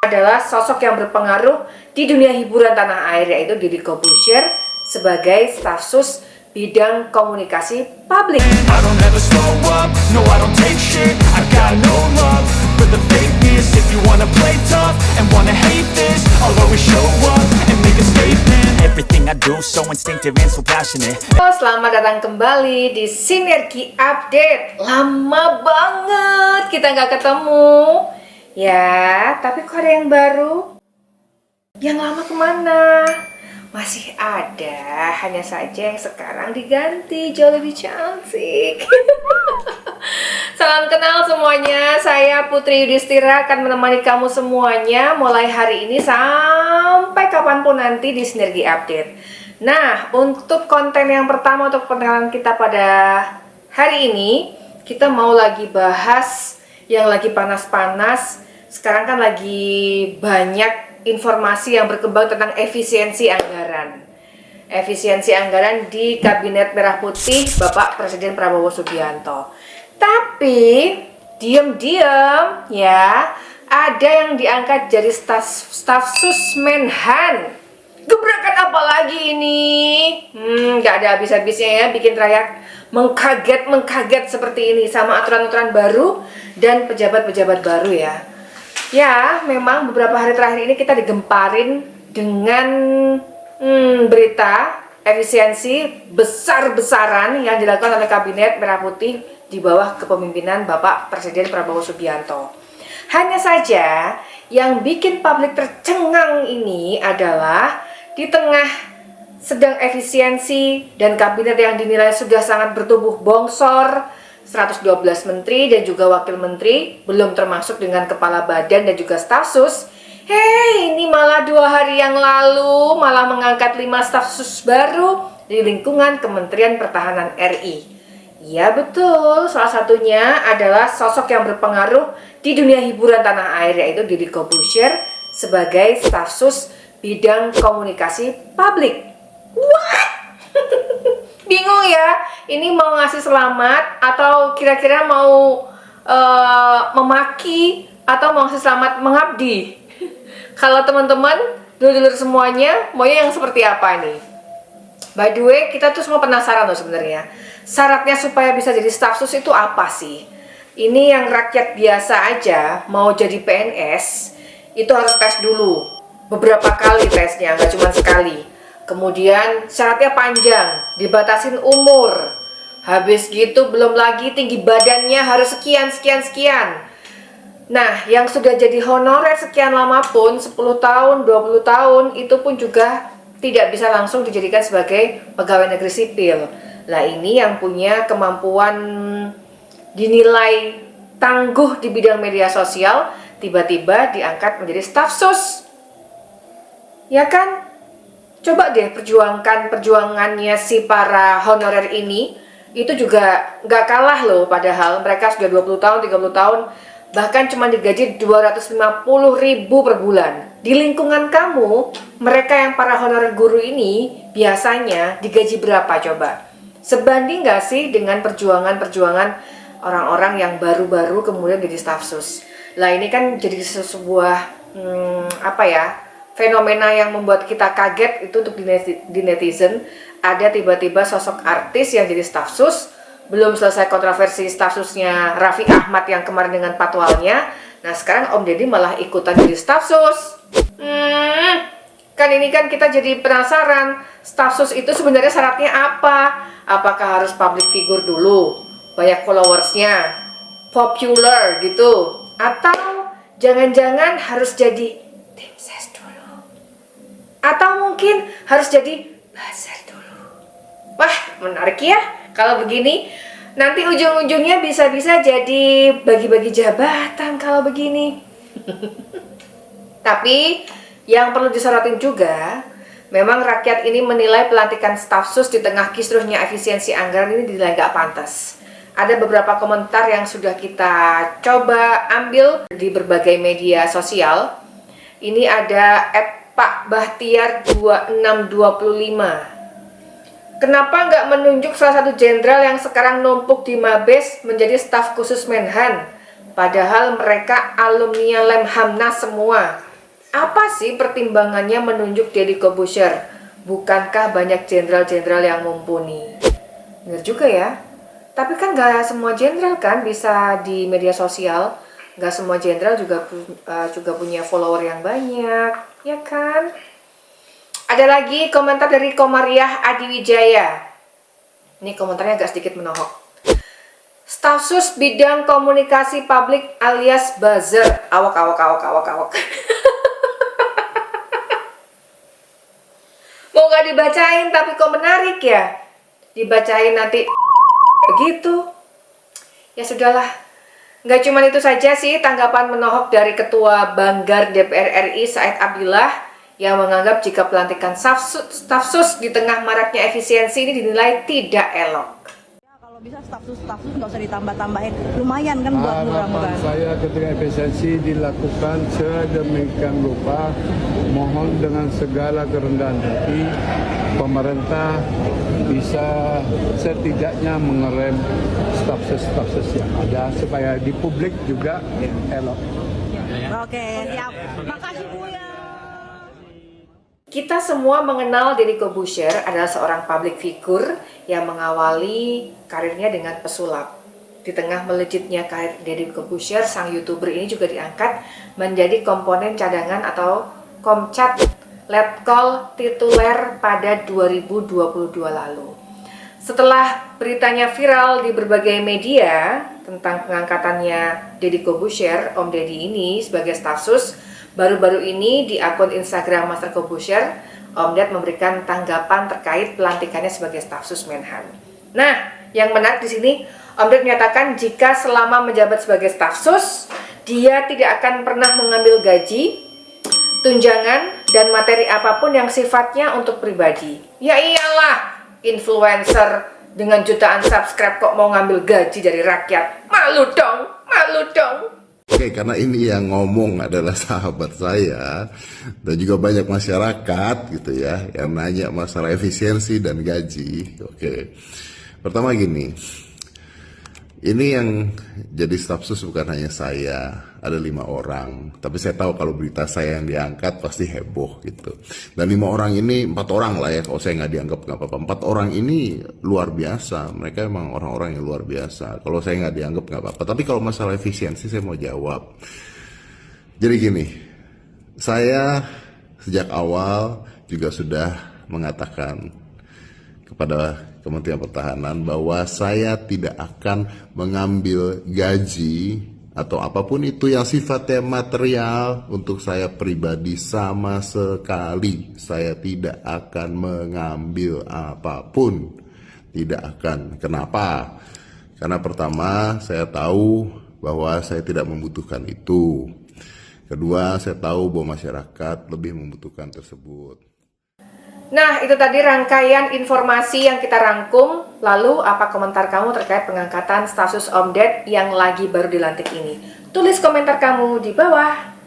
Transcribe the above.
adalah sosok yang berpengaruh di dunia hiburan tanah air, yaitu Deddy Corbuzier sebagai staf sus bidang komunikasi publik. Selamat datang kembali di Sinergi Update. Lama banget kita nggak ketemu. Ya, tapi kok ada yang baru? Yang lama kemana? Masih ada, hanya saja yang sekarang diganti, jauh lebih cantik. Salam kenal semuanya, saya Putri Yudhistira akan menemani kamu semuanya mulai hari ini sampai kapanpun nanti di Sinergi Update. Nah, untuk konten yang pertama untuk perkenalan kita pada hari ini, kita mau lagi bahas yang lagi panas-panas. Sekarang kan lagi banyak informasi yang berkembang tentang efisiensi anggaran. Efisiensi anggaran di Kabinet Merah Putih Bapak Presiden Prabowo Subianto. Tapi diam-diam ya, ada yang diangkat jadi staf sus Menhan. Gebrakan apa lagi ini? Gak ada habis-habisnya ya, bikin rakyat mengkaget seperti ini sama aturan-aturan baru dan pejabat-pejabat baru ya. Ya, memang beberapa hari terakhir ini kita digemparin dengan berita efisiensi besar-besaran yang dilakukan oleh Kabinet Merah Putih di bawah kepemimpinan Bapak Presiden Prabowo Subianto. Hanya saja yang bikin publik tercengang ini adalah di tengah sedang efisiensi dan kabinet yang dinilai sudah sangat bertumbuh bongsor, 112 menteri dan juga wakil menteri, belum termasuk dengan kepala badan dan juga staf sus. Hei, ini malah 2 hari yang lalu malah mengangkat 5 staf sus baru di lingkungan Kementerian Pertahanan RI. Ya betul, salah satunya adalah sosok yang berpengaruh di dunia hiburan tanah air, yaitu Deddy Corbuzier sebagai staf sus bidang komunikasi publik. What? Bingung ya, ini mau ngasih selamat atau kira-kira mau memaki atau mau ngasih selamat mengabdi? Kalau teman-teman, dulur-dulur semuanya, maunya yang seperti apa nih? By the way, kita tuh semua penasaran loh sebenarnya. Syaratnya supaya bisa jadi staf sus itu apa sih? Ini yang rakyat biasa aja mau jadi PNS, itu harus tes dulu. Beberapa kali tesnya, nggak cuma sekali. Kemudian syaratnya panjang, dibatasin umur. Habis gitu belum lagi tinggi badannya harus sekian. Nah, yang sudah jadi honorer sekian lama pun, 10 tahun, 20 tahun, itu pun juga tidak bisa langsung dijadikan sebagai pegawai negeri sipil. Lah ini yang punya kemampuan dinilai tangguh di bidang media sosial, tiba-tiba diangkat menjadi staf sus. Ya kan? Coba deh perjuangannya si para honorer ini, itu juga nggak kalah loh, padahal mereka sudah 20 tahun, 30 tahun, bahkan cuma digaji 250.000 per bulan. Di lingkungan kamu, mereka yang para honorer guru ini biasanya digaji berapa coba? Sebanding nggak sih dengan perjuangan orang-orang yang baru-baru kemudian jadi staf sus? Lah ini kan jadi sebuah fenomena yang membuat kita kaget itu untuk di netizen. Ada tiba-tiba sosok artis yang jadi staf sus, belum selesai kontroversi staf susnya Raffi Ahmad yang kemarin dengan patwalnya. Nah sekarang Om Deddy malah ikutan jadi staf sus. Kan ini kan kita jadi penasaran, staf sus itu sebenarnya syaratnya apa? Apakah harus public figure dulu, banyak followersnya, popular gitu? Atau jangan-jangan harus jadi tim ses dulu? Atau mungkin harus jadi buzzer dulu? Wah, menarik ya. Kalau begini, nanti ujung-ujungnya bisa-bisa jadi bagi-bagi jabatan kalau begini. Tapi, yang perlu disorotin juga, memang rakyat ini menilai pelantikan staf sus di tengah kisruhnya efisiensi anggaran ini dinilai gak pantas. Ada beberapa komentar yang sudah kita coba ambil di berbagai media sosial. Ini ada Pak Bahtiar 2625. Kenapa nggak menunjuk salah satu jenderal yang sekarang numpuk di Mabes menjadi staf khusus Menhan? Padahal mereka alumni Lemhamnas semua. Apa sih pertimbangannya menunjuk Deddy Corbuzier? Bukankah banyak jenderal-jenderal yang mumpuni? Bener juga ya. Tapi kan gak semua jenderal kan bisa di media sosial. Gak semua jenderal juga punya follower yang banyak, ya kan? Ada lagi komentar dari Komariah Adiwijaya. Ini komentarnya agak sedikit menohok. Stafsus bidang komunikasi publik alias buzzer. Awak. Mau gak dibacain tapi kok menarik ya? Dibacain nanti begitu. Ya sudahlah. Nggak cuma itu saja sih tanggapan menohok dari Ketua Banggar DPR RI Said Abdillah yang menganggap jika pelantikan stafsus di tengah maraknya efisiensi ini dinilai tidak elok. Ya, kalau bisa stafsus nggak usah ditambah-tambahin, lumayan kan buat murah-murah. Saya ketika efisiensi dilakukan sedemikian rupa, mohon dengan segala kerendahan hati pemerintah bisa setidaknya mengerem stafsus yang ada supaya di publik juga elok. Oke, siap. Makasih Buya. Kita semua mengenal Deddy Corbuzier adalah seorang public figure yang mengawali karirnya dengan pesulap. Di tengah melejitnya karir Deddy Corbuzier, sang YouTuber ini juga diangkat menjadi komponen cadangan atau Komcat Letkol tituler pada 2022 lalu. Setelah beritanya viral di berbagai media tentang pengangkatannya Deddy Corbuzier, Om Deddy ini sebagai stafsus, baru-baru ini di akun Instagram Master Corbuzier, Om Ded memberikan tanggapan terkait pelantikannya sebagai stafsus Menhan. Nah, yang menarik di sini, Om Ded menyatakan jika selama menjabat sebagai stafsus, dia tidak akan pernah mengambil gaji, tunjangan, dan materi apapun yang sifatnya untuk pribadi. Ya iyalah, influencer dengan jutaan subscribe kok mau ngambil gaji dari rakyat. Malu dong. Oke, karena ini yang ngomong adalah sahabat saya dan juga banyak masyarakat gitu ya yang nanya masalah efisiensi dan gaji. Oke, pertama gini, ini yang jadi stafsus bukan hanya saya, ada 5 orang. Tapi saya tahu kalau berita saya yang diangkat pasti heboh gitu. Dan 5 orang ini, 4 orang lah ya, kalau saya nggak dianggap nggak apa-apa. 4 orang ini luar biasa, mereka emang orang-orang yang luar biasa. Kalau saya nggak dianggap nggak apa-apa. Tapi kalau masalah efisiensi saya mau jawab. Jadi gini, saya sejak awal juga sudah mengatakan kepada Kementerian Pertahanan bahwa saya tidak akan mengambil gaji atau apapun itu yang sifatnya material untuk saya pribadi sama sekali. Saya tidak akan mengambil apapun. Tidak akan. Kenapa? Karena pertama, saya tahu bahwa saya tidak membutuhkan itu. Kedua, saya tahu bahwa masyarakat lebih membutuhkan tersebut. Nah, itu tadi rangkaian informasi yang kita rangkum. Lalu, apa komentar kamu terkait pengangkatan stafsus Om Ded yang lagi baru dilantik ini? Tulis komentar kamu di bawah.